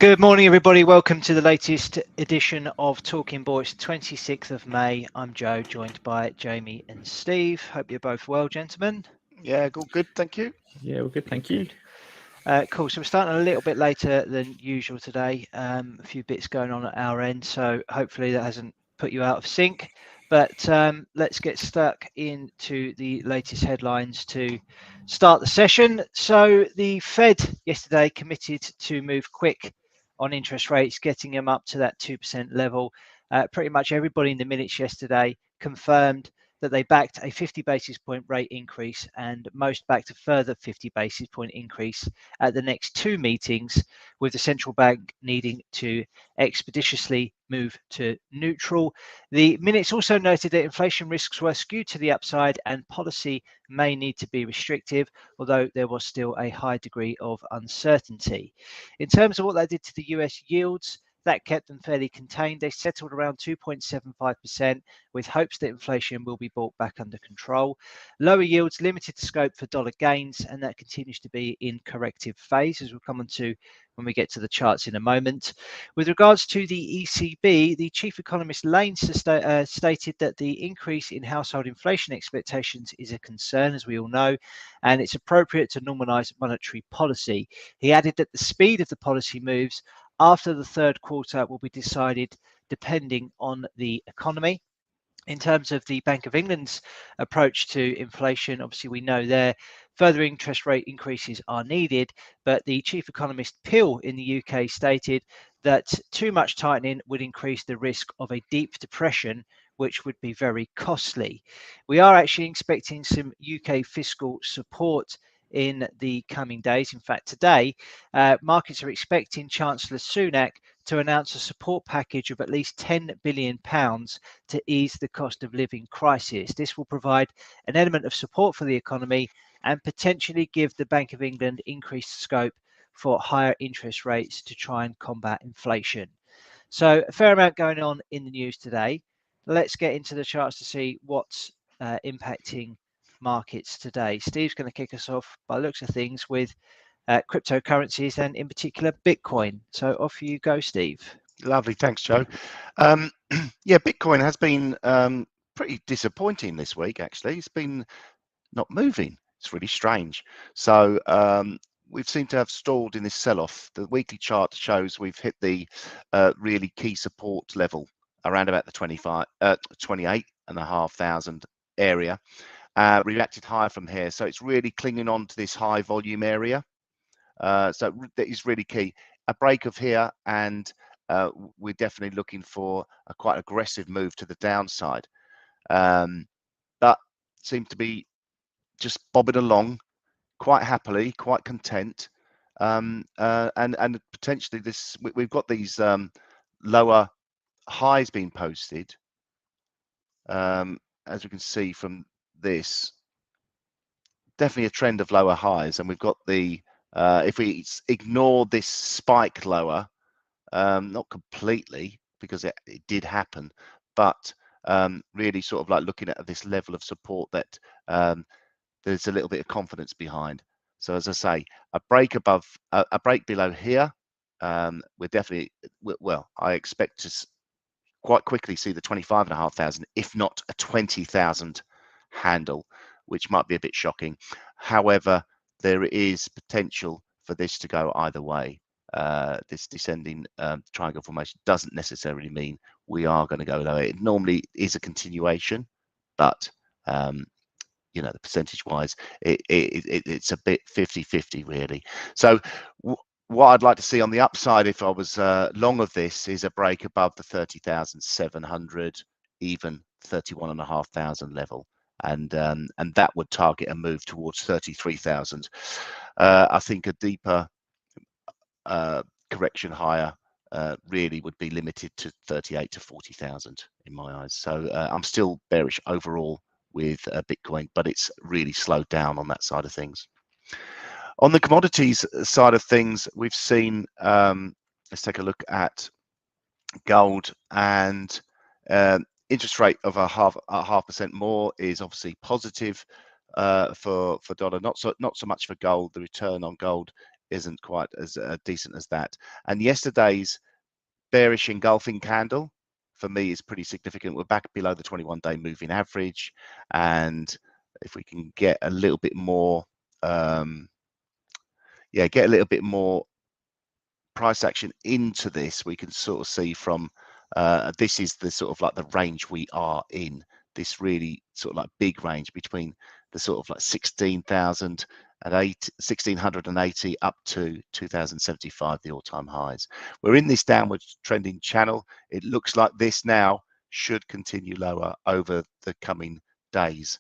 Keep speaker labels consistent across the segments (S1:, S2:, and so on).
S1: Good morning, everybody. Welcome to the latest edition of Talking Ball. It's 26th of May. I'm Joe, joined by Jamie and Steve. Hope you're both well, gentlemen.
S2: Yeah, good, thank you.
S3: Yeah, well, good, thank you.
S1: Cool. So we're starting a little bit later than usual today. A few bits going on at our end, so hopefully that hasn't put you out of sync. But let's get stuck into the latest headlines to start the session. So the Fed yesterday committed to move quick on interest rates, getting them up to that 2% level. Pretty much everybody in the minutes yesterday confirmed that they backed a 50 basis point rate increase, and most backed a further 50 basis point increase at the next two meetings, with the central bank needing to expeditiously move to neutral. The minutes also noted that inflation risks were skewed to the upside and policy may need to be restrictive, although there was still a high degree of uncertainty. In terms of what that did to the US yields, that kept them fairly contained. They settled around 2.75%, with hopes that inflation will be brought back under control. Lower yields limited the scope for dollar gains, and that continues to be in corrective phase, as we'll come on to when we get to the charts in a moment. With regards to the ECB, the chief economist Lane stated that the increase in household inflation expectations is a concern, as we all know, and it's appropriate to normalise monetary policy. He added that the speed of the policy moves after the third quarter will be decided depending on the economy. In terms of the Bank of England's approach to inflation, obviously we know there further interest rate increases are needed, but the chief economist Peel in the UK stated that too much tightening would increase the risk of a deep depression, which would be very costly. We are actually expecting some UK fiscal support in the coming days. In fact, today, markets are expecting Chancellor Sunak to announce a support package of at least £10 billion to ease the cost of living crisis. This will provide an element of support for the economy and potentially give the Bank of England increased scope for higher interest rates to try and combat inflation. So a fair amount going on in the news today. Let's get into the charts to see what's impacting markets today. Steve's going to kick us off by the looks of things with cryptocurrencies and in particular Bitcoin. So off you go, Steve.
S2: Lovely, thanks, Joe. Yeah, Bitcoin has been pretty disappointing this week. Actually, it's been not moving. It's really strange. So we've seemed to have stalled in this sell-off. The weekly chart shows we've hit the really key support level around about the 28,500 area. Reacted higher from here, so it's really clinging on to this high volume area. So that is really key. A break of here, and we're definitely looking for a quite aggressive move to the downside. But seem to be just bobbing along quite happily, quite content, and potentially this we've got these lower highs being posted, as we can see from this. Definitely a trend of lower highs, and we've got the if we ignore this spike lower, not completely because it did happen, but really sort of like looking at this level of support that there's a little bit of confidence behind. So as I say, a break above, a break below here, we're definitely, well, I expect to quite quickly see the 25,500, if not a 20,000 handle, which might be a bit shocking. However, there is potential for this to go either way. This descending triangle formation doesn't necessarily mean we are going to go lower. It normally is a continuation, but you know, the percentage wise, it's a bit 50-50 really. So what I'd like to see on the upside, if I was long of this, is a break above the 30,700, even 31,500 level, and that would target a move towards 33,000. I think a deeper correction higher really would be limited to 38 to 40,000 in my eyes. So I'm still bearish overall with Bitcoin, but it's really slowed down on that side of things. On the commodities side of things, we've seen, let's take a look at gold, and interest rate of a half percent more is obviously positive for dollar, not so much for gold. The return on gold isn't quite as decent as that. And yesterday's bearish engulfing candle for me is pretty significant. We're back below the 21-day moving average, and if we can get a little bit more, get a little bit more price action into this, we can sort of see from this is the sort of like the range we are in, this really sort of like big range between the sort of like 1680 up to 2075, the all-time highs. We're in this downward trending channel. It looks like this now should continue lower over the coming days.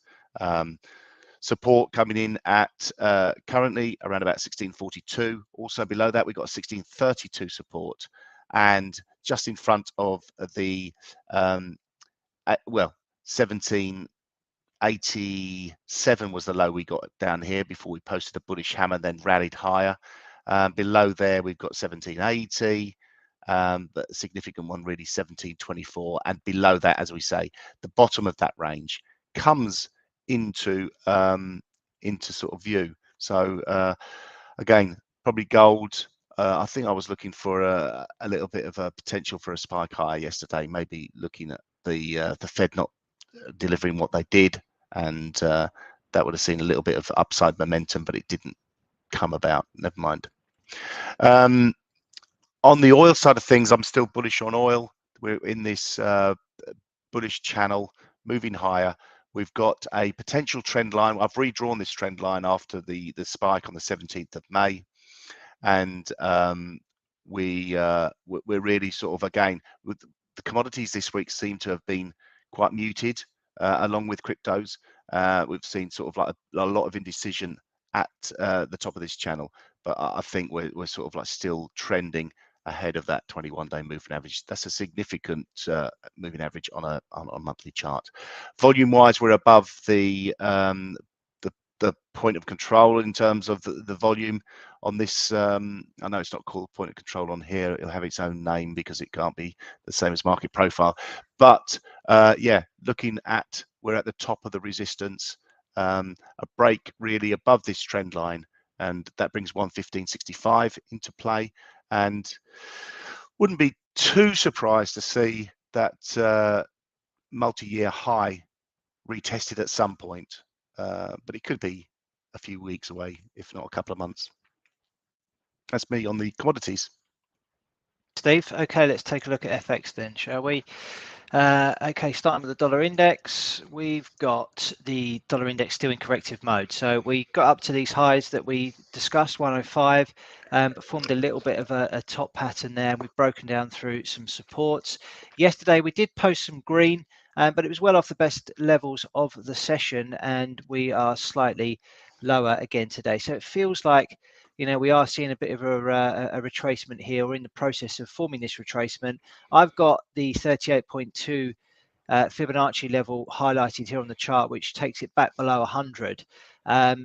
S2: Support coming in at currently around about 1642. Also below that, we've got 1632 support, and just in front of the 1787 was the low we got down here before we posted a bullish hammer, then rallied higher. Below there, we've got 1780. But a significant one really 1724, and below that, as we say, the bottom of that range comes into sort of view. So again, probably gold. I think I was looking for a little bit of a potential for a spike higher yesterday, maybe looking at the Fed not delivering what they did, and that would have seen a little bit of upside momentum, but it didn't come about. Never mind. On the oil side of things, I'm still bullish on oil. We're in this bullish channel, moving higher. We've got a potential trend line. I've redrawn this trend line after the spike on the 17th of May, and we're really sort of, again, with the commodities this week seem to have been quite muted, along with cryptos. We've seen sort of like a lot of indecision at the top of this channel, but I think we're sort of like still trending ahead of that 21-day moving average. That's a significant moving average on a monthly chart. Volume wise, we're above the point of control in terms of the volume on this. I know it's not called point of control on here, it'll have its own name because it can't be the same as market profile, but yeah, looking at, we're at the top of the resistance, a break really above this trend line, and that brings 115.65 into play, and wouldn't be too surprised to see that multi-year high retested at some point, but it could be a few weeks away, if not a couple of months. That's me on the commodities.
S1: Steve, okay, let's take a look at FX then, shall we? Okay, starting with the dollar index, we've got the dollar index still in corrective mode. So we got up to these highs that we discussed, 105, but formed a little bit of a top pattern there. We've broken down through some supports. Yesterday we did post some green, but it was well off the best levels of the session, and we are slightly lower again today. So it feels like, you know, we are seeing a bit of a retracement here, or in the process of forming this retracement. I've got the 38.2 Fibonacci level highlighted here on the chart, which takes it back below 100.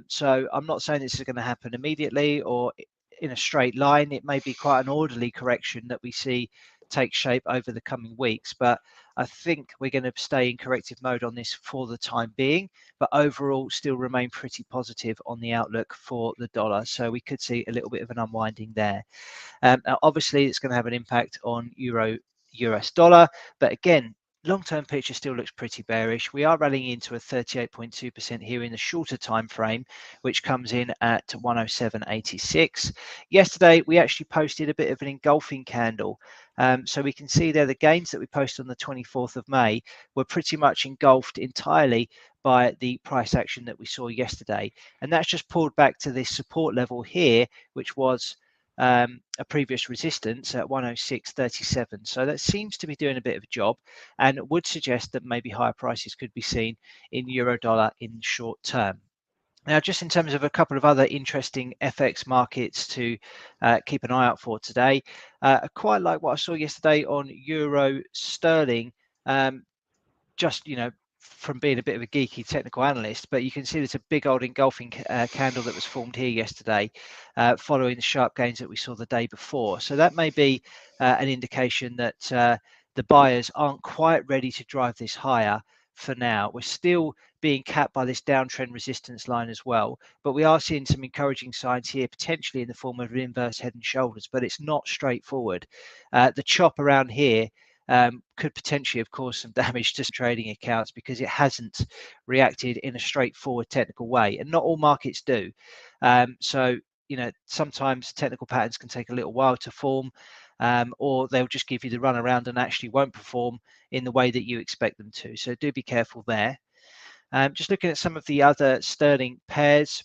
S1: So I'm not saying this is going to happen immediately or in a straight line. It may be quite an orderly correction that we see take shape over the coming weeks, but I think we're going to stay in corrective mode on this for the time being, but overall still remain pretty positive on the outlook for the dollar. So we could see a little bit of an unwinding there. Now obviously it's going to have an impact on euro US dollar, but again, long-term picture still looks pretty bearish. We are rallying into a 38.2% here in the shorter time frame, which comes in at 107.86. Yesterday we actually posted a bit of an engulfing candle, so we can see there the gains that we posted on the 24th of May were pretty much engulfed entirely by the price action that we saw yesterday, and that's just pulled back to this support level here, which was a previous resistance at 106.37. So that seems to be doing a bit of a job, and would suggest that maybe higher prices could be seen in euro dollar in short term. Now, just in terms of a couple of other interesting FX markets to keep an eye out for today, I quite like what I saw yesterday on euro sterling. Just, you know, from being a bit of a geeky technical analyst, but you can see there's a big old engulfing candle that was formed here yesterday, following the sharp gains that we saw the day before. So that may be an indication that the buyers aren't quite ready to drive this higher for now. We're still being capped by this downtrend resistance line as well, but we are seeing some encouraging signs here, potentially in the form of an inverse head and shoulders, but it's not straightforward. The chop around here could potentially have caused some damage to trading accounts because it hasn't reacted in a straightforward technical way, and not all markets do. So sometimes technical patterns can take a little while to form, or they'll just give you the run around and actually won't perform in the way that you expect them to. So do be careful there. Just looking at some of the other sterling pairs.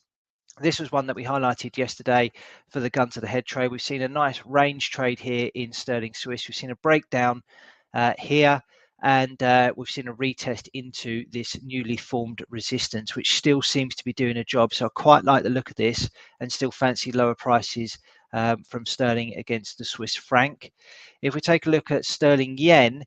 S1: This was one that we highlighted yesterday for the gun to the head trade. We've seen a nice range trade here in sterling Swiss. We've seen a breakdown here, and we've seen a retest into this newly formed resistance, which still seems to be doing a job. So I quite like the look of this and still fancy lower prices from sterling against the Swiss franc. If we take a look at sterling yen,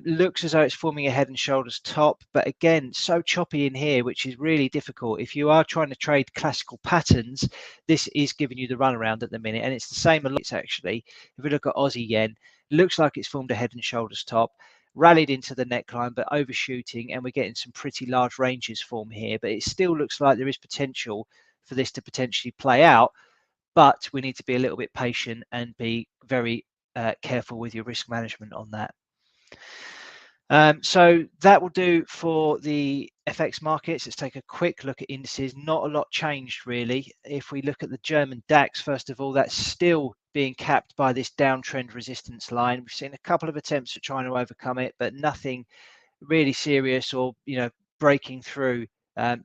S1: looks as though it's forming a head and shoulders top, but again, so choppy in here, which is really difficult. If you are trying to trade classical patterns, this is giving you the runaround at the minute, and it's the same a lot actually. If we look at Aussie yen, looks like it's formed a head and shoulders top, rallied into the neckline, but overshooting, and we're getting some pretty large ranges form here, but it still looks like there is potential for this to potentially play out, but we need to be a little bit patient and be very careful with your risk management on that. So that will do for the FX markets. Let's take a quick look at indices. Not a lot changed really. If we look at the German DAX, first of all, that's still being capped by this downtrend resistance line. We've seen a couple of attempts at trying to overcome it, but nothing really serious or breaking through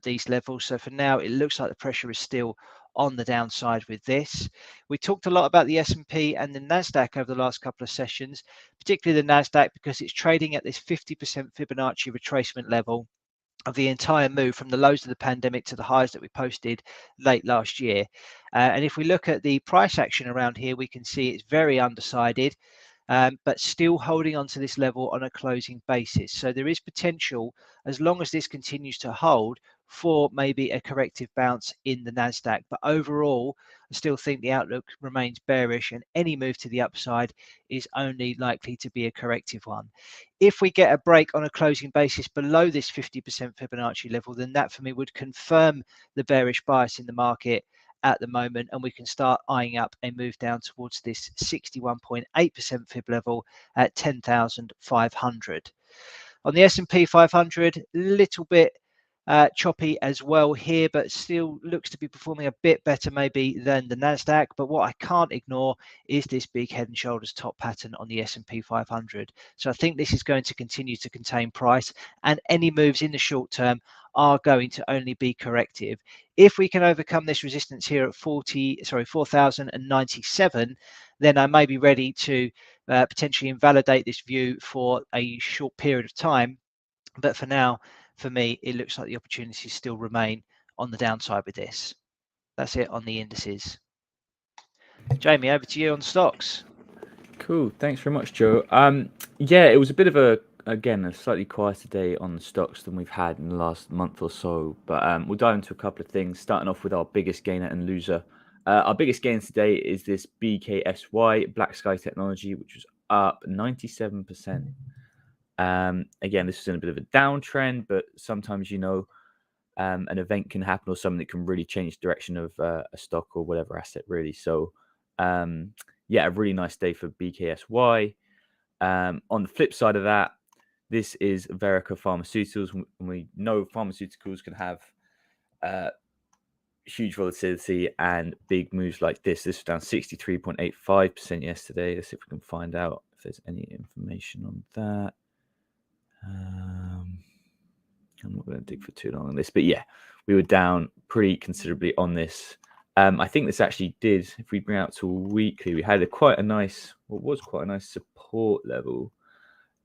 S1: these levels. So for now, it looks like the pressure is still on the downside with this. We talked a lot about the S&P and the Nasdaq over the last couple of sessions, particularly the Nasdaq, because it's trading at this 50% Fibonacci retracement level of the entire move from the lows of the pandemic to the highs that we posted late last year. And if we look at the price action around here, we can see it's very undecided. But still holding on to this level on a closing basis. So there is potential, as long as this continues to hold, for maybe a corrective bounce in the Nasdaq. But overall, I still think the outlook remains bearish, and any move to the upside is only likely to be a corrective one. If we get a break on a closing basis below this 50% Fibonacci level, then that for me would confirm the bearish bias in the market at the moment, and we can start eyeing up a move down towards this 61.8% fib level at 10,500. On the S&P 500, little bit choppy as well here, but still looks to be performing a bit better maybe than the Nasdaq. But what I can't ignore is this big head and shoulders top pattern on the S&P 500. So I think this is going to continue to contain price, and any moves in the short term are going to only be corrective. If we can overcome this resistance here at 4,097, then I may be ready to potentially invalidate this view for a short period of time. But for now, for me, it looks like the opportunities still remain on the downside with this. That's it on the indices. Jamie, over to you on stocks.
S3: Cool. Thanks very much, Joe. Yeah, it was a bit of a slightly quieter day on the stocks than we've had in the last month or so. But we'll dive into a couple of things, starting off with our biggest gainer and loser. Our biggest gain today is this BKSY, Black Sky Technology, which was up 97%. Again, this is in a bit of a downtrend, but sometimes, an event can happen or something that can really change the direction of a stock or whatever asset, really. So, yeah, a really nice day for BKSY. On the flip side of that, this is Verica Pharmaceuticals. We know pharmaceuticals can have huge volatility and big moves like this. This was down 63.85% yesterday. Let's see if we can find out if there's any information on that. I'm not going to dig for too long on this, but yeah, we were down pretty considerably on this. I think this actually did, if we bring out to weekly, we had quite a nice support level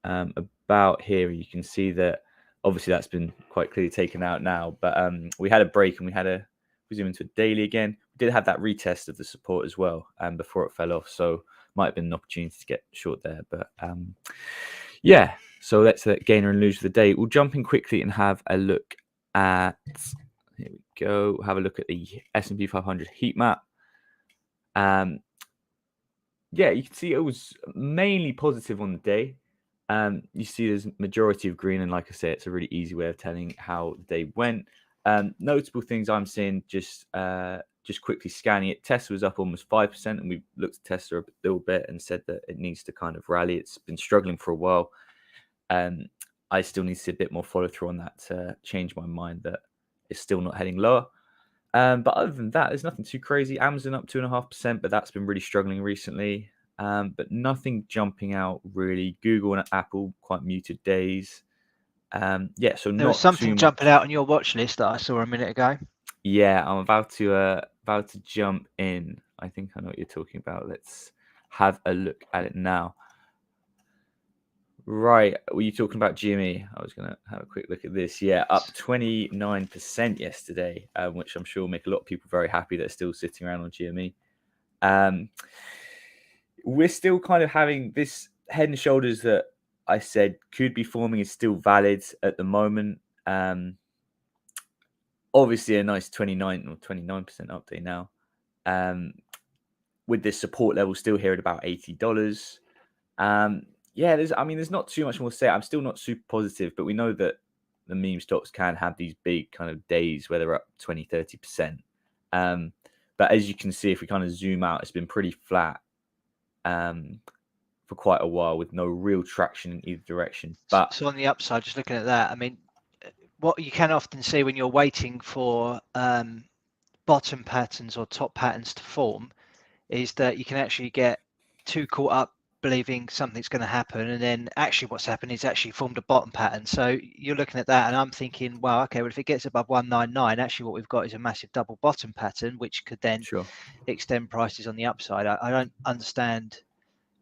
S3: about here. You can see that obviously that's been quite clearly taken out now, but we had a break and we had a zoom into a daily again. We did have that retest of the support as well before it fell off, so might have been an opportunity to get short there, but yeah, so that's the gainer and loser of the day. We'll jump in quickly and have a look at, here we go, have a look at the S&P 500 heat map. Yeah, you can see it was mainly positive on the day. You see there's majority of green, and like I say, it's a really easy way of telling how the day went. Notable things I'm seeing, just quickly scanning it, Tesla was up almost 5%, and we looked at Tesla a little bit and said that it needs to kind of rally. It's been struggling for a while. I still need to see a bit more follow through on that to change my mind that it's still not heading lower. But other than that, there's nothing too crazy. Amazon up 2.5%, but that's been really struggling recently. But nothing jumping out really. Google and Apple quite muted days. So
S1: there was something jumping out on your watch list that I saw a minute ago.
S3: Yeah, I'm about to jump in. I think I know what you're talking about. Let's have a look at it now. Right, were you talking about GME? I was going to have a quick look at this. Yeah, up 29% yesterday, which I'm sure will make a lot of people very happy that are still sitting around on GME. We're still kind of having this head and shoulders that I said could be forming is still valid at the moment. Obviously, a nice 29% update now. With this support level still here at about $80. There's not too much more to say. I'm still not super positive, but we know that the meme stocks can have these big kind of days where they're up 20, 30%. But as you can see, if we kind of zoom out, it's been pretty flat for quite a while with no real traction in either direction. But
S1: so on the upside, just looking at that, I mean, what you can often see when you're waiting for bottom patterns or top patterns to form is that you can actually get too caught up believing something's going to happen, and then actually what's happened is actually formed a bottom pattern. So you're looking at that and I'm thinking, well, okay, well, if it gets above 199, actually what we've got is a massive double bottom pattern, which could then extend prices on the upside. I don't understand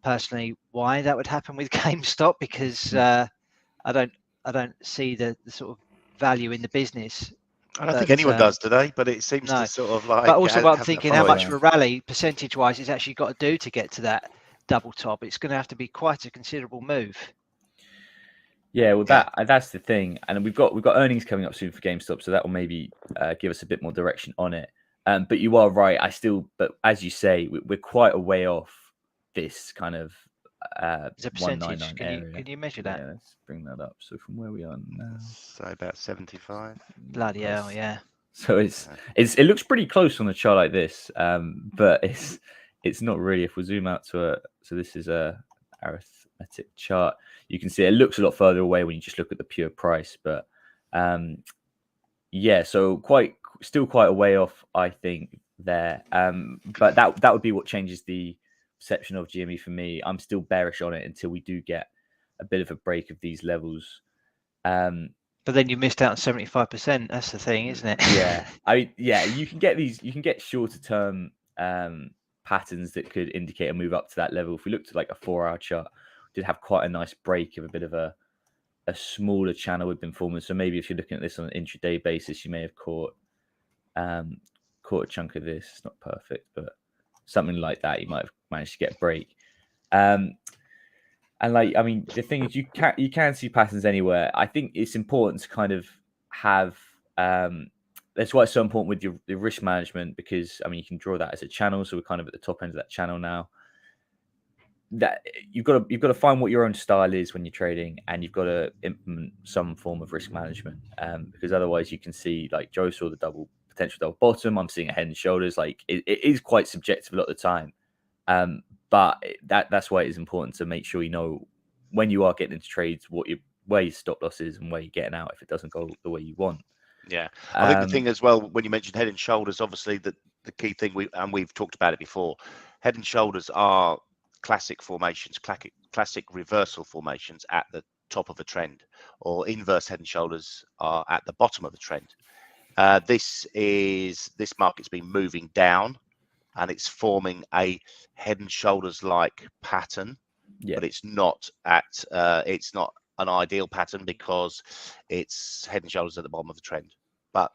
S1: personally why that would happen with GameStop, because I don't see the sort of value in the business.
S2: I don't think anyone does today, but it seems to sort of like.
S1: But also, what I'm thinking, how much of a rally percentage-wise it's actually got to do to get to that double top? It's going to have to be quite a considerable move.
S3: Yeah, well, that's the thing, and we've got earnings coming up soon for GameStop, so that will maybe give us a bit more direction on it. But you are right. But as you say, we're quite a way off this kind of
S1: as a percentage. Can you measure that?
S3: Yeah, let's bring that up. So from where we are now,
S2: so about 75.
S1: Bloody hell, yeah.
S3: So it looks pretty close on a chart like this, but it's not really. If we zoom out so this is a arithmetic chart. You can see it looks a lot further away when you just look at the pure price, but so still quite a way off, I think, there. But that would be what changes the perception of GME for me. I'm still bearish on it until we do get a bit of a break of these levels.
S1: But then you missed out on 75%. That's the thing, isn't it?
S3: You can get shorter term patterns that could indicate a move up to that level. If we looked at like a 4-hour chart, we did have quite a nice break of a bit of a smaller channel we've been forming. So maybe if you're looking at this on an intraday basis, you may have caught a chunk of this. It's not perfect, but something like that, you might have managed to get a break. And the thing is, you can see patterns anywhere. I think it's important to kind of have. That's why it's so important with your risk management, because you can draw that as a channel. So we're kind of at the top end of that channel now. That you've got to find what your own style is when you're trading, and you've got to implement some form of risk management. Because otherwise, you can see, like Joe saw, the potential double bottom. I'm seeing a head and shoulders. Like it is quite subjective a lot of the time. But that's why it is important to make sure you know when you are getting into trades where your stop loss is and where you're getting out if it doesn't go the way you want.
S2: Yeah, I think the thing as well, when you mentioned head and shoulders, obviously the key thing we've talked about it before. Head and shoulders are classic formations, classic reversal formations at the top of a trend, or inverse head and shoulders are at the bottom of a trend. This market's been moving down, and it's forming a head and shoulders like pattern, but it's not an ideal pattern because it's head and shoulders at the bottom of the trend. But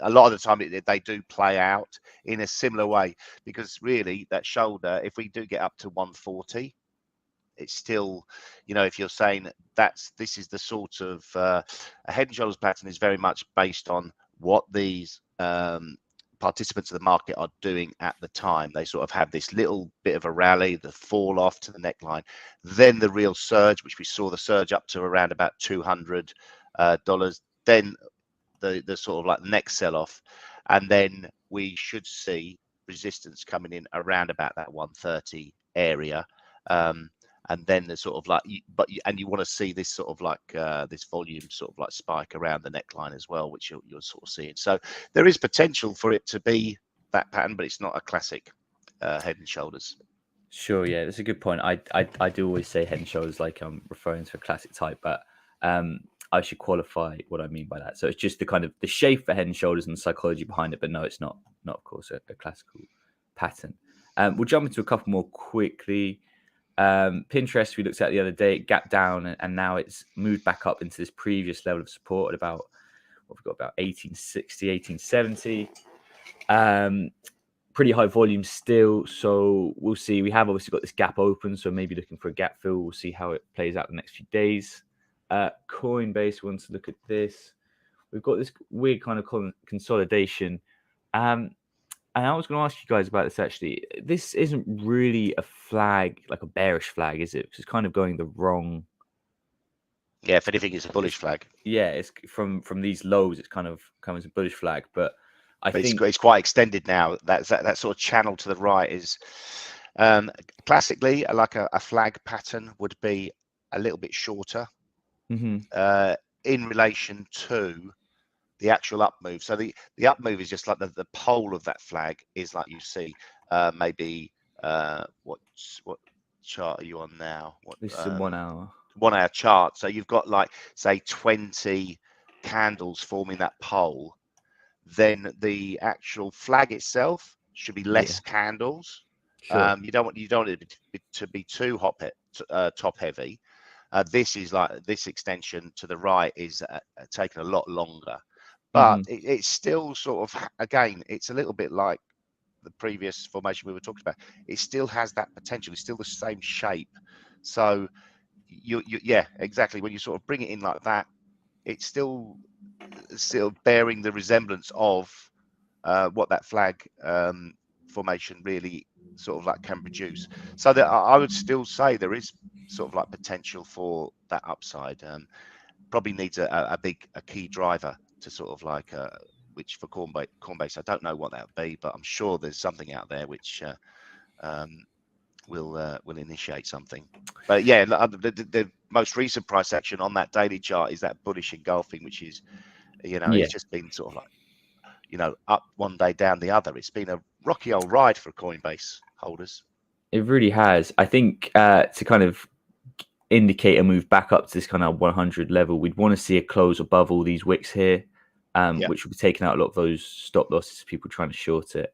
S2: a lot of the time they do play out in a similar way, because really that shoulder, if we do get up to 140, it's still, if you're saying this is the sort of a head and shoulders pattern is very much based on what these participants of the market are doing at the time. They sort of have this little bit of a rally, the fall off to the neckline, then the real surge, which we saw the surge up to around about $200, then the sort of like next sell off, and then we should see resistance coming in around about that 130 area. And then the sort of like, and you want to see this sort of like this volume sort of like spike around the neckline as well, which you're sort of seeing. So there is potential for it to be that pattern, but it's not a classic head and shoulders.
S3: Sure, yeah, that's a good point. I do always say head and shoulders like I'm referring to a classic type, but I should qualify what I mean by that. So it's just the kind of the shape for head and shoulders and the psychology behind it, but no, it's not of course a classical pattern. We'll jump into a couple more quickly. Pinterest we looked at the other day, it gapped down and now it's moved back up into this previous level of support at about what we've got about 1860, 1870. Pretty high volume still, so we'll see. We have obviously got this gap open, so maybe looking for a gap fill. We'll see how it plays out the next few days. Coinbase wants to look at this. We've got this weird kind of consolidation. And I was going to ask you guys about this actually. This isn't really a flag, like a bearish flag, is it? It's kind of going the wrong.
S2: Yeah, if anything, it's a bullish flag.
S3: Yeah, it's from these lows. It's kind of comes a bullish flag, but I think
S2: it's quite extended now. That sort of channel to the right is classically like a flag pattern would be a little bit shorter in relation to the actual up move. So the up move is just like the pole of that flag is like you see maybe what chart are you on now?
S3: This is 1 hour.
S2: 1 hour chart. So you've got like say 20 candles forming that pole. Then the actual flag itself should be less candles.
S3: Sure.
S2: You don't want it to be too top heavy. This is like this extension to the right is taking a lot longer. But it's still sort of, again, it's a little bit like the previous formation we were talking about. It still has that potential. It's still the same shape. So yeah, exactly. When you sort of bring it in like that, it's still bearing the resemblance of what that flag formation really sort of like can produce. So that I would still say there is sort of like potential for that upside. Probably needs a key driver to sort of like which for Coinbase I don't know what that would be, but I'm sure there's something out there which will initiate something. But yeah, the most recent price action on that daily chart is that bullish engulfing, which is it's just been sort of like up one day down the other. It's been a rocky old ride for Coinbase holders.
S3: It really has. I think to kind of indicate a move back up to this kind of 100 level, we'd want to see a close above all these wicks here, which will be taking out a lot of those stop losses, people trying to short it.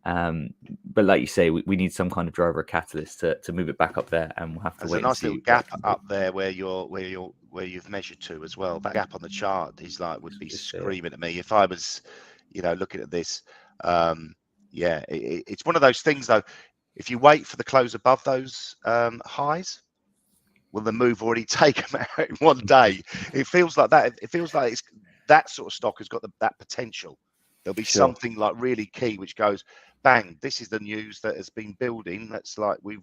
S3: But like you say, we need some kind of driver or catalyst to move it back up there, and we'll have to wait.
S2: There's a nice little gap up there where you've measured to as well. That gap on the chart is like would be screaming at me if I was, looking at this. It's one of those things though. If you wait for the close above those highs, will the move already take them out in one day? It feels like that. It feels like it's that sort of stock has got that potential. There'll be something like really key which goes, bang, this is the news that has been building. That's like we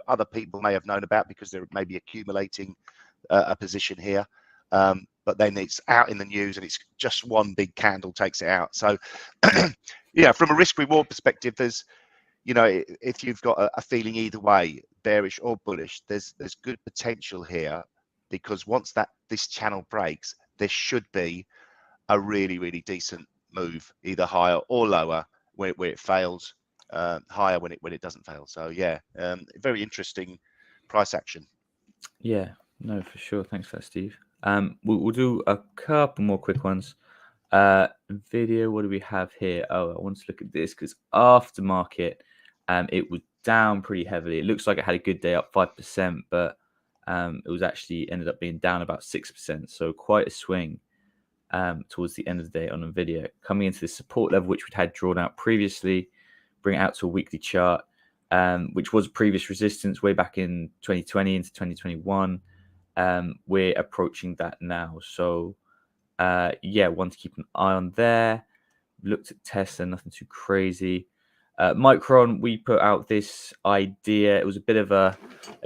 S2: other people may have known about because they're maybe accumulating a position here. But then it's out in the news and it's just one big candle takes it out. So from a risk reward perspective, there's if you've got a feeling either way, bearish or bullish, there's good potential here, because once this channel breaks, there should be a really, really decent move, either higher or lower where it fails, higher when it doesn't fail. So very interesting price action.
S3: Yeah, no, for sure. Thanks for that, Steve. We'll do a couple more quick ones. Video, what do we have here? Oh, I want to look at this because aftermarket, it was down pretty heavily. It looks like it had a good day, up 5%, but it was actually ended up being down about 6%. So quite a swing towards the end of the day on a video. Coming into the support level, which we'd had drawn out previously, bring it out to a weekly chart, which was previous resistance way back in 2020 into 2021. We're approaching that now. So, one to keep an eye on there. looked at Tesla, nothing too crazy. Micron, we put out this idea. It was a bit of a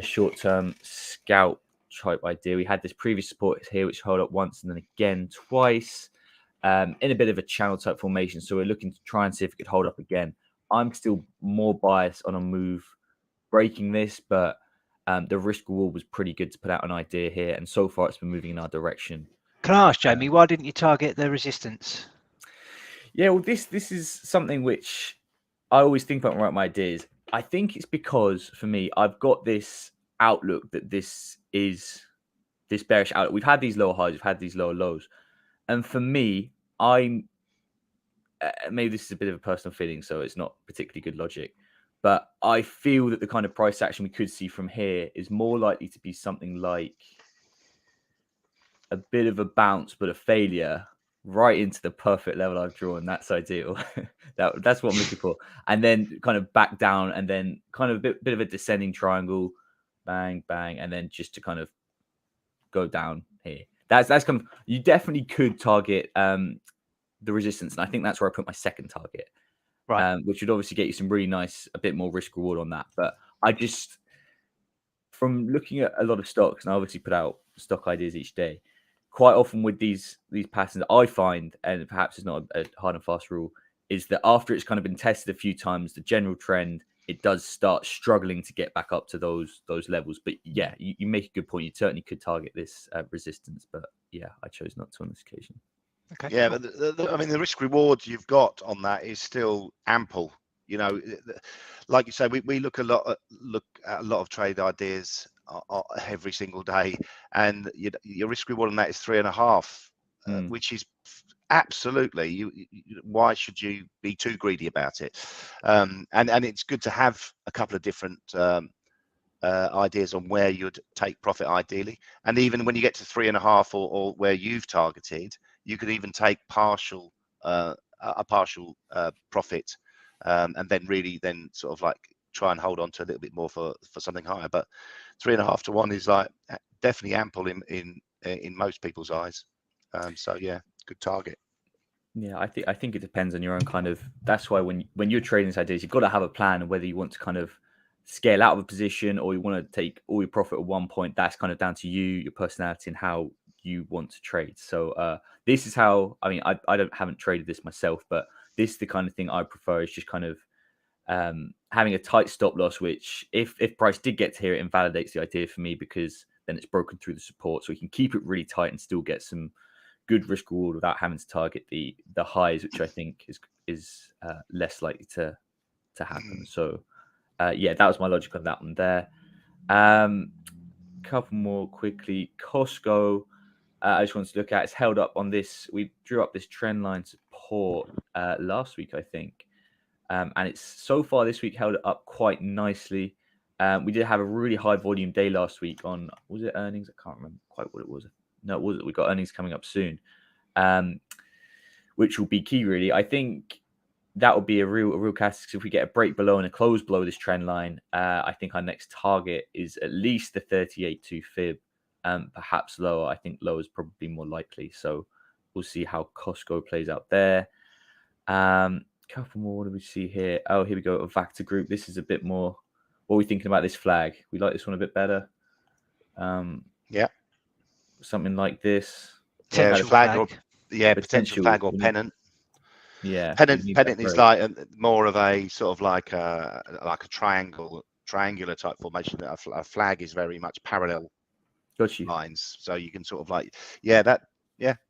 S3: short-term scalp type idea. We had this previous support here, which held up once and then again twice, in a bit of a channel type formation. So we're looking to try and see if it could hold up again. I'm still more biased on a move breaking this, but the risk reward was pretty good to put out an idea here, and so far it's been moving in our direction.
S1: Can I ask, Jamie, why didn't you target the resistance?
S3: Yeah, well, this is something which I always think about when I write my ideas. I think it's because for me, I've got this outlook that this is this bearish outlook. We've had these lower highs, we've had these lower lows, and for me, I'm maybe this is a bit of a personal feeling, so it's not particularly good logic, but I feel that the kind of price action we could see from here is more likely to be something like a bit of a bounce, but a failure right into the perfect level I've drawn. That's ideal. That's what I'm looking for. And then kind of back down, and then kind of a bit of a descending triangle, bang, bang, and then just to kind of go down here. That's kind of, you definitely could target the resistance, and I think that's where I put my second target,
S1: Right.
S3: which would obviously get you some really nice, a bit more risk reward on that. But I just, from looking at a lot of stocks, and I obviously put out stock ideas each day, quite often with these patterns, I find, and perhaps it's not a hard and fast rule, is that after it's kind of been tested a few times, the general trend, it does start struggling to get back up to those levels. But yeah, you make a good point. You certainly could target this resistance, but yeah, I chose not to on this occasion.
S1: Okay.
S2: Yeah,
S1: cool.
S2: but I mean, the risk reward you've got on that is still ample. You know, like you say, we look at a lot of trade ideas every single day, and your risk reward on that is 3.5, which is absolutely, why should you be too greedy about it? And it's good to have a couple of different ideas on where you'd take profit ideally, and even when you get to 3.5 or where you've targeted, you could even take a partial profit, and then really then sort of like try and hold on to a little bit more for something higher. But 3.5 to 1 is like definitely ample in most people's eyes. So yeah, good target.
S3: Yeah, I think it depends on your own kind of. That's why when you're trading these ideas, you've got to have a plan, and whether you want to kind of scale out of a position or you want to take all your profit at one point, that's kind of down to you, your personality, and how you want to trade. So this is how, I mean, I haven't traded this myself, but this is the kind of thing I prefer, is just kind of having a tight stop loss, which if price did get to here, it invalidates the idea for me, because then it's broken through the support. So we can keep it really tight and still get some good risk reward without having to target the highs, which I think is less likely to happen. So yeah, that was my logic on that one there. Couple more quickly. Costco, I just wanted to look at. It's held up on this. We drew up this trend line support last week, I think, and it's so far this week held it up quite nicely. We did have a really high volume day last week on, was it earnings? I can't remember quite what it was. No, it wasn't. We got earnings coming up soon, which will be key, really. I think that would be a real catalyst. If we get a break below and a close below this trend line, I think our next target is at least the 38.2 fib, perhaps lower. I think lower is probably more likely. So we'll see how Costco plays out there. Couple more. What do we see here? Oh, here we go. A Vactor Group. This is a bit more. What are we thinking about this flag? We like this one a bit better.
S2: Yeah.
S3: Something like this.
S1: Potential
S2: flag.
S1: flag.
S2: Potential flag or pennant.
S3: Yeah,
S2: pennant is like more of a sort of like a triangular type formation. A flag is very much parallel lines, so you can sort of like like
S3: it's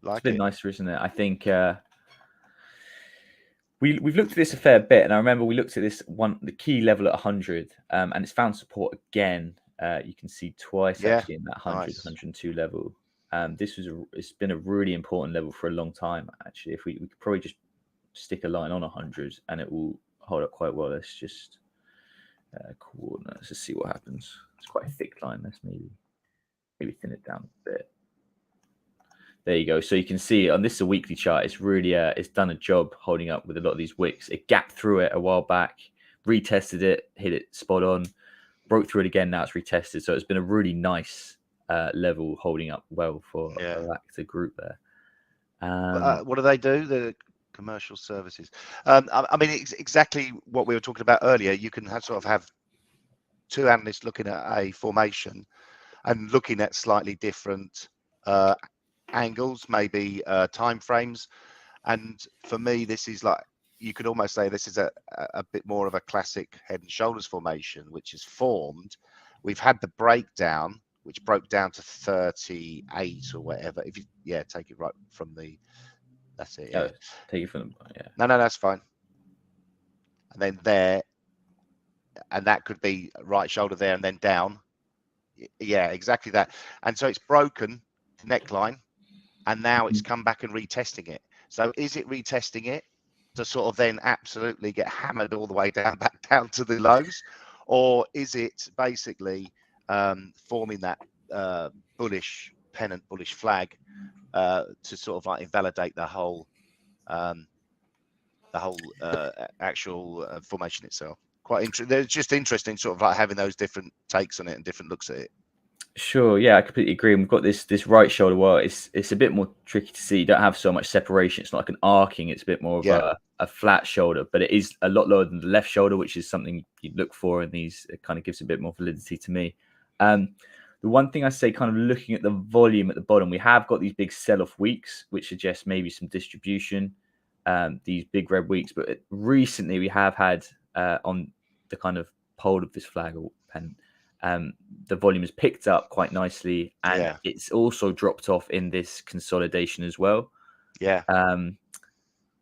S3: a bit nicer, isn't it? I think we've looked at this a fair bit, and I remember we looked at this one, the key level at 100, and it's found support again. You can see twice actually in that 100, nice. 102 level. It's been a really important level for a long time, actually. If we could probably just stick a line on 100 and it will hold up quite well. Let's just coordinates. Let's see what happens. It's quite a thick line. Let's maybe thin it down a bit. There you go. So you can see on this, a weekly chart, it's really it's done a job holding up with a lot of these wicks. It gapped through it a while back, retested it, hit it spot on, broke through it again. Now it's retested. So it's been a really nice level holding up well for Vactor Group there.
S2: What do they do? Commercial services. I mean, it's exactly what we were talking about earlier. You can have two analysts looking at a formation and looking at slightly different angles, maybe time frames. And for me, this is like, you could almost say this is a bit more of a classic head and shoulders formation, which is formed. We've had the breakdown, which broke down to 38 or whatever. If you, take it right from the, that's it. Yeah.
S3: Take it from the, yeah.
S2: No, that's fine. And then there, and that could be right shoulder there and then down. Yeah, exactly that. And so it's broken the neckline, and now it's come back and retesting it. So is it retesting it to sort of then absolutely get hammered all the way down, back down to the lows? Or is it basically forming that bullish pennant, bullish flag to sort of like invalidate the whole actual formation itself? Quite interesting. It's just interesting, sort of like having those different takes on it and different looks at it.
S3: Sure, yeah, I completely agree. And we've got this right shoulder. Well, it's a bit more tricky to see. You don't have so much separation. It's not like an arcing. It's a bit more of a flat shoulder, but it is a lot lower than the left shoulder, which is something you look for in these. It kind of gives a bit more validity to me. The one thing I say, kind of looking at the volume at the bottom, we have got these big sell-off weeks, which suggest maybe some distribution. These big red weeks, but recently we have had on the kind of pole of this flag or pen. The volume has picked up quite nicely, and it's also dropped off in this consolidation as well.
S2: Yeah.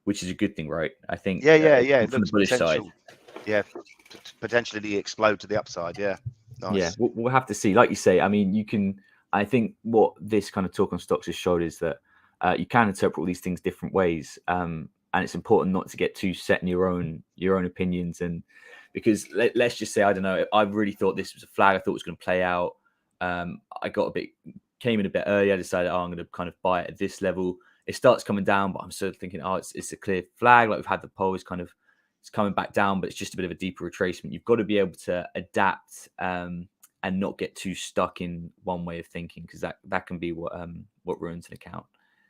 S3: Which is a good thing, right? I think.
S2: Yeah.
S3: From the bullish side.
S2: Yeah, potentially explode to the upside. Yeah. Nice.
S3: Yeah, we'll have to see. Like you say, I mean, you can. I think what this kind of talk on stocks has showed is that you can interpret all these things different ways, and it's important not to get too set in your own opinions. And because let's just say, I don't know, I really thought this was a flag. I thought it was going to play out. I came in a bit early. I decided, I'm going to kind of buy it at this level. It starts coming down, but I'm sort of thinking, it's a clear flag. Like we've had the pole is kind of, it's coming back down, but it's just a bit of a deeper retracement. You've got to be able to adapt and not get too stuck in one way of thinking, because that can be what ruins an account.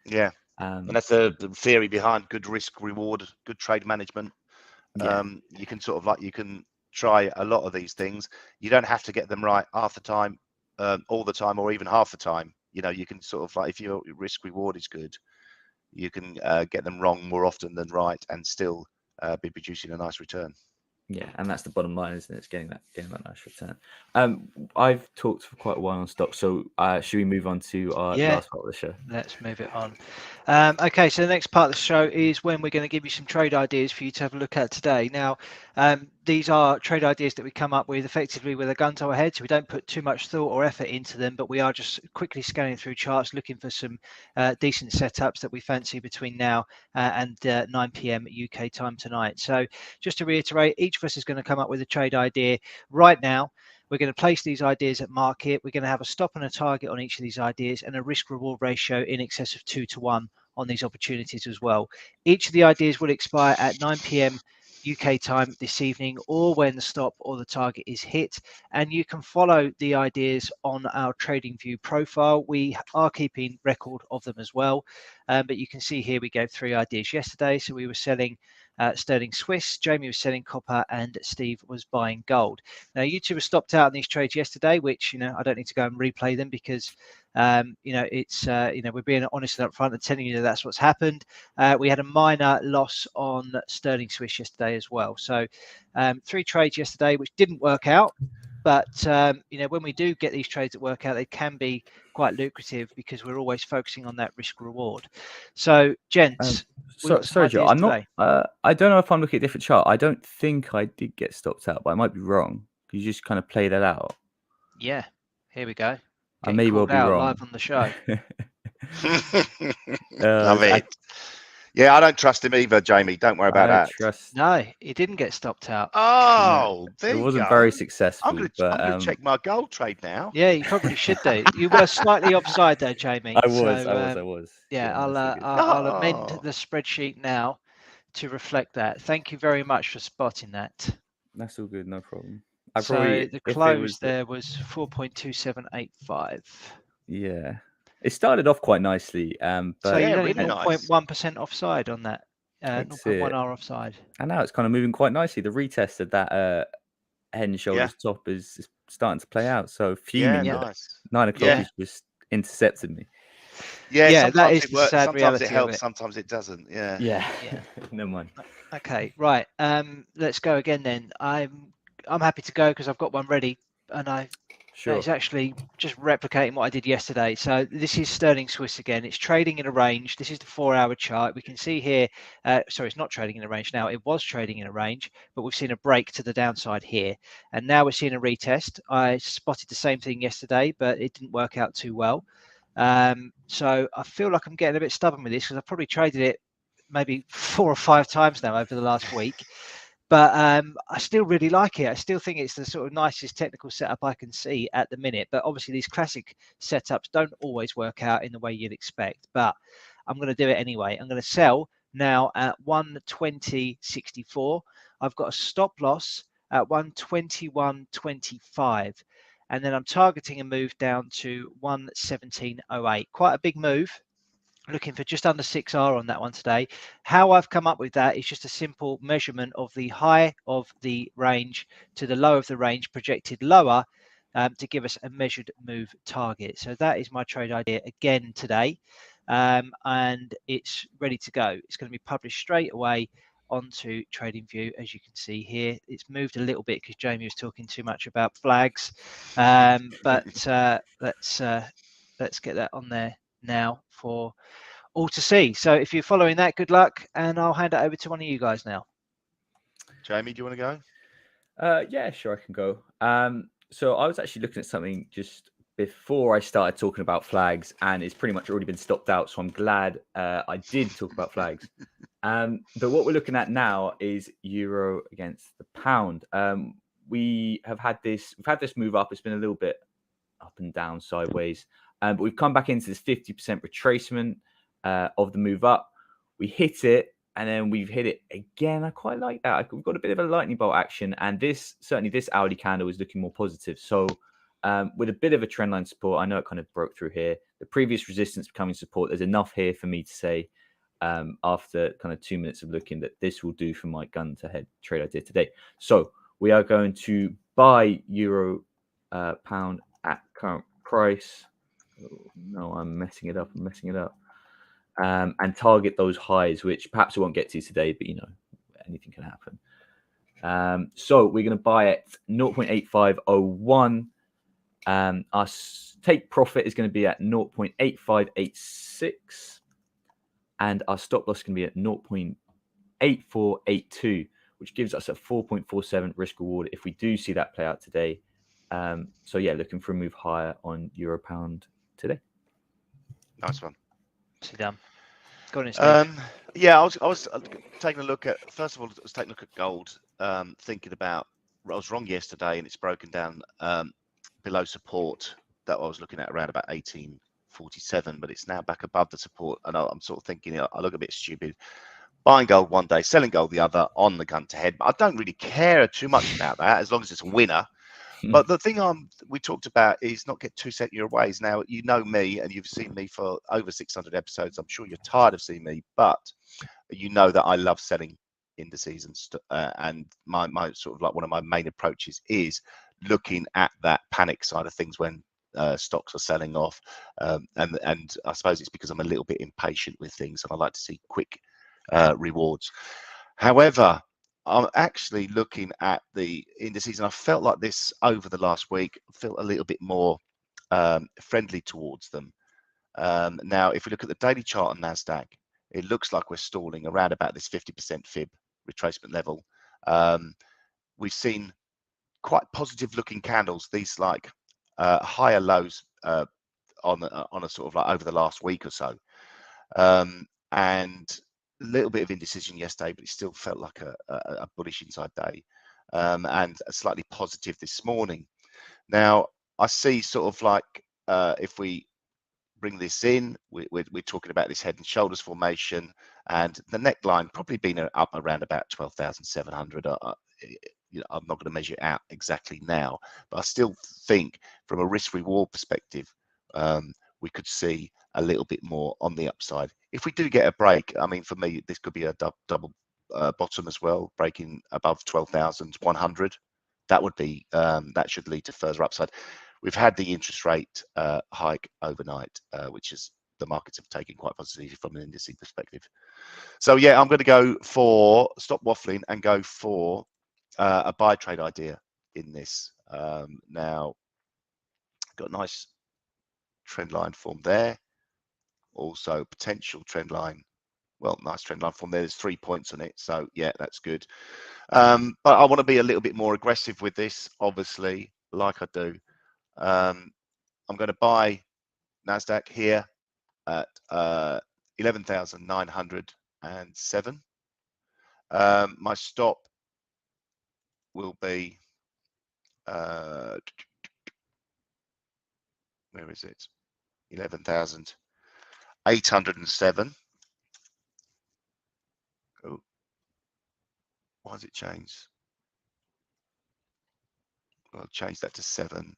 S2: Yeah. And that's the theory behind good risk reward, good trade management. You can sort of like, you can try a lot of these things. You don't have to get them right half the time, all the time, or even half the time. You know, you can sort of like, if your risk reward is good, you can get them wrong more often than right and still be producing a nice return.
S3: Yeah, and that's the bottom line, isn't it? It's getting that nice return. I've talked for quite a while on stock, so should we move on to our last part of the show?
S1: Let's move it on. Okay, so the next part of the show is when we're going to give you some trade ideas for you to have a look at today. Now, these are trade ideas that we come up with effectively with a gun to our head, so we don't put too much thought or effort into them, but we are just quickly scanning through charts, looking for some decent setups that we fancy between now and 9 p.m. UK time tonight. So just to reiterate, each of us is going to come up with a trade idea right now. We're going to place these ideas at market. We're going to have a stop and a target on each of these ideas and a risk reward ratio in excess of 2 to 1 on these opportunities as well. Each of the ideas will expire at 9 p.m. UK time this evening, or when the stop or the target is hit. And you can follow the ideas on our TradingView profile. We are keeping record of them as well. But you can see here we gave 3 ideas yesterday. So we were selling sterling Swiss, Jamie was selling copper, and Steve was buying gold. Now, you two were stopped out in these trades yesterday, which, I don't need to go and replay them because, it's, we're being honest and upfront and telling you that that's what's happened. We had a minor loss on sterling Swiss yesterday as well. So 3 trades yesterday, which didn't work out. But, when we do get these trades that work out, they can be quite lucrative because we're always focusing on that risk reward. So, gents.
S3: Sorry, Joe, I'm not. I don't know if I'm looking at a different chart. I don't think I did get stopped out, but I might be wrong. Could you just kind of play that out?
S1: Yeah, here we go.
S3: I may well be wrong.
S1: Live on the show.
S2: Yeah, I don't trust him either, Jamie. Don't worry about that.
S1: No, he didn't get stopped out.
S2: Oh, there
S3: it
S2: you
S3: wasn't
S2: go.
S3: very successful.
S2: I'm going to check my gold trade now.
S1: Yeah, you probably should do. You were slightly offside though, Jamie.
S3: I was.
S1: Yeah, I'll amend the spreadsheet now to reflect that. Thank you very much for spotting that.
S3: That's all good, no problem.
S1: The close there was 4.2785.
S3: Yeah. It started off quite nicely. But
S1: so you're only
S2: really
S1: 0.1% offside on that. 0.1 hour offside.
S3: And now it's kind of moving quite nicely. The retest of that head and shoulders top is starting to play out. So fuming that
S2: nice.
S3: 9 o'clock has just intercepted me.
S1: Yeah,
S2: sometimes
S1: that is
S2: it
S1: the
S2: works.
S1: sad
S2: Sometimes
S1: reality
S2: it
S1: of
S2: helps.
S1: it.
S2: Sometimes it doesn't. Yeah.
S3: Yeah. Never mind.
S1: Okay, right. Let's go again then. I'm happy to go because I've got one ready, and it's actually just replicating what I did yesterday. So this is sterling Swiss again. It's trading in a range. This is the 4-hour chart. We can see here. Sorry, it's not trading in a range now. It was trading in a range, but we've seen a break to the downside here, and now we're seeing a retest. I spotted the same thing yesterday, but it didn't work out too well. So I feel like I'm getting a bit stubborn with this because I've probably traded it maybe 4 or 5 times now over the last week. But I still really like it. I still think it's the sort of nicest technical setup I can see at the minute. But obviously, these classic setups don't always work out in the way you'd expect. But I'm going to do it anyway. I'm going to sell now at 120.64. I've got a stop loss at 121.25. And then I'm targeting a move down to 117.08. Quite a big move. Looking for just under 6R on that one today. How I've come up with that is just a simple measurement of the high of the range to the low of the range projected lower to give us a measured move target. So that is my trade idea again today, and it's ready to go. It's going to be published straight away onto TradingView. As you can see here, it's moved a little bit because Jamie was talking too much about flags, but let's get that on there now for all to see. So if you're following that, good luck, and I'll hand it over to one of you guys now.
S2: Jamie, do you want to
S3: go? Yeah, sure, I can go. So I was actually looking at something just before I started talking about flags, and it's pretty much already been stopped out. So I'm glad I did talk about flags. But what we're looking at now is euro against the pound. We've had this move up. It's been a little bit up and down sideways, but we've come back into this 50% retracement of the move up. We hit it, and then we've hit it again. I quite like that. We've got a bit of a lightning bolt action, and this hourly candle is looking more positive. So with a bit of a trend line support, I know it kind of broke through here. The previous resistance becoming support. There's enough here for me to say, after kind of 2 minutes of looking, that this will do for my gun to head trade I did today. So we are going to buy euro pound at current price. Oh, no, I'm messing it up. And target those highs, which perhaps we won't get to today, but anything can happen. So we're going to buy at 0.8501. Our take profit is going to be at 0.8586, and our stop loss is going to be at 0.8482, which gives us a 4.47 risk reward if we do see that play out today. So yeah, looking for a move higher on euro pound today.
S2: Nice one.
S1: See done. Go on, Steve.
S2: Yeah, I was taking a look at. First of all, I was taking a look at gold. Thinking about. I was wrong yesterday, and it's broken down below support that I was looking at around about 1847, but it's now back above the support, and I'm sort of thinking I look a bit stupid. Buying gold one day, selling gold the other on the gun to head. But I don't really care too much about that as long as it's a winner. But the thing we talked about is not get too set in your ways. Now, you know me, and you've seen me for over 600 episodes. I'm sure you're tired of seeing me, but you know that I love selling indices, and my sort of like one of my main approaches is looking at that panic side of things when stocks are selling off. And I suppose it's because I'm a little bit impatient with things, and I like to see quick rewards. However, I'm actually looking at the indices, and I felt like this over the last week. Felt a little bit more friendly towards them. Now, if we look at the daily chart on NASDAQ, it looks like we're stalling around about this 50% fib retracement level. We've seen quite positive looking candles, these like higher lows on a sort of like over the last week or so. And a little bit of indecision yesterday, but it still felt like a bullish inside day, and a slightly positive this morning. Now, I see sort of like if we bring this in, we're talking about this head and shoulders formation, and the neckline probably been up around about 12,700. I'm not going to measure it out exactly now, but I still think from a risk reward perspective, we could see a little bit more on the upside if we do get a break, I mean, for me, this could be a double bottom as well, breaking above 12,100. That would be that should lead to further upside. We've had the interest rate hike overnight, which is the markets have taken quite positively from an indice perspective. So yeah, I'm going to go for stop waffling and go for a buy trade idea in this. Now, got a nice trend line form there. Also, potential trend line. Well, nice trend line form there. There's 3 points on it, so yeah, that's good. But I want to be a little bit more aggressive with this, obviously, like I do. I'm going to buy Nasdaq here at 11,907. My stop will be where is it? 11,807. Oh, why has it changed? Well, change that to 7.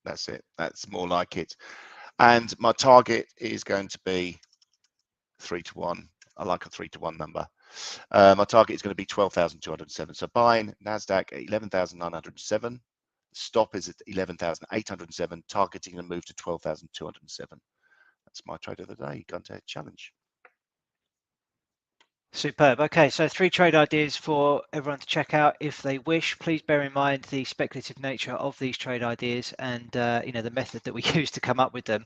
S2: That's it. That's more like it. And my target is going to be 3 to 1. I like a 3 to 1 number. My target is going to be 12,207. So buying Nasdaq at 11,907. Stop is at 11,807. Targeting a move to 12,207. That's my trade of the day. Gunter challenge.
S1: Superb. Okay, so 3 trade ideas for everyone to check out if they wish. Please bear in mind the speculative nature of these trade ideas and you know, the method that we use to come up with them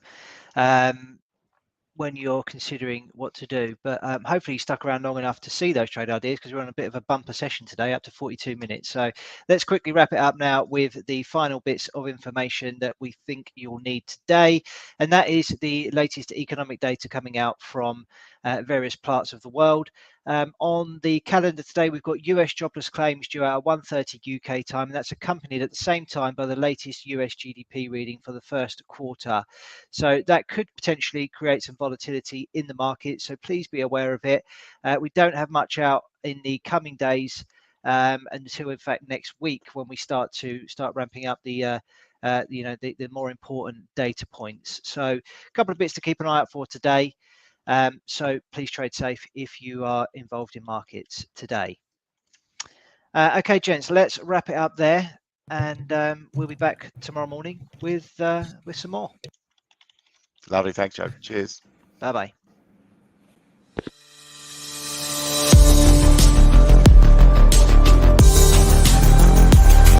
S1: when you're considering what to do. But hopefully you stuck around long enough to see those trade ideas, because we're on a bit of a bumper session today, up to 42 minutes. So let's quickly wrap it up now with the final bits of information that we think you'll need today, and that is the latest economic data coming out from various parts of the world. On the calendar today, we've got US jobless claims due out at 1:30 UK time, and that's accompanied at the same time by the latest US GDP reading for the first quarter. So that could potentially create some volatility in the market, so please be aware of it. We don't have much out in the coming days until, in fact, next week, when we start ramping up the you know, the more important data points. So a couple of bits to keep an eye out for today. So please trade safe if you are involved in markets today. Okay, gents, let's wrap it up there, and we'll be back tomorrow morning with some more.
S2: Lovely. Thanks, Joe. Cheers.
S1: Bye bye.